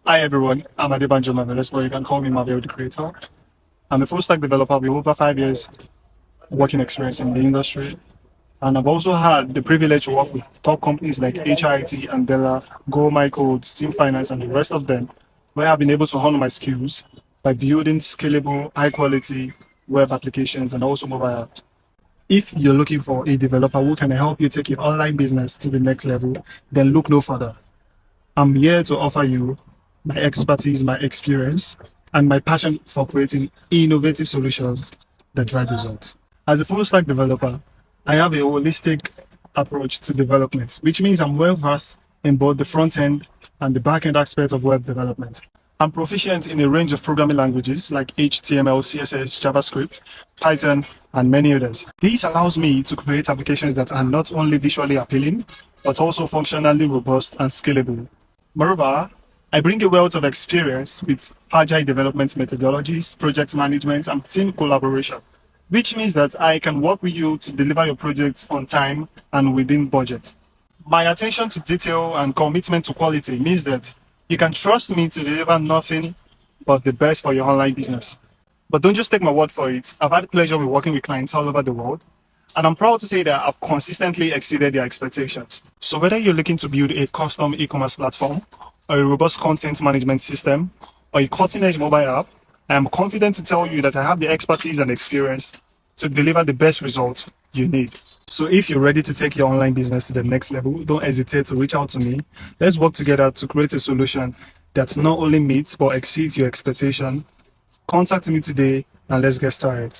Hi everyone, I'm Adebanjo Maveles, but you can call me Marvel the Creator. I'm a full stack developer with over 5 years working experience in the industry. And I've also had the privilege to work with top companies like HIT, Andela, Go My Code, Steam Finance, and the rest of them, where I've been able to hone my skills by building scalable, high quality web applications and also mobile apps. If you're looking for a developer who can help you take your online business to the next level, then look no further. I'm here to offer you my expertise, my experience, and my passion for creating innovative solutions that drive results. As a full stack developer, I have a holistic approach to development, which means I'm well versed in both the front end and the back end aspects of web development. I'm proficient in a range of programming languages like HTML, CSS, JavaScript, Python, and many others. This allows me to create applications that are not only visually appealing, but also functionally robust and scalable. Moreover, I bring a wealth of experience with agile development methodologies, project management, and team collaboration, which means that I can work with you to deliver your projects on time and within budget. My attention to detail and commitment to quality means that you can trust me to deliver nothing but the best for your online business. But don't just take my word for it. I've had the pleasure with working with clients all over the world, and I'm proud to say that I've consistently exceeded their expectations. So whether you're looking to build a custom e-commerce platform, or a robust content management system, or a cutting-edge mobile app, I am confident to tell you that I have the expertise and experience to deliver the best results you need. So if you're ready to take your online business to the next level, don't hesitate to reach out to me. Let's work together to create a solution that not only meets but exceeds your expectation. Contact me today and let's get started.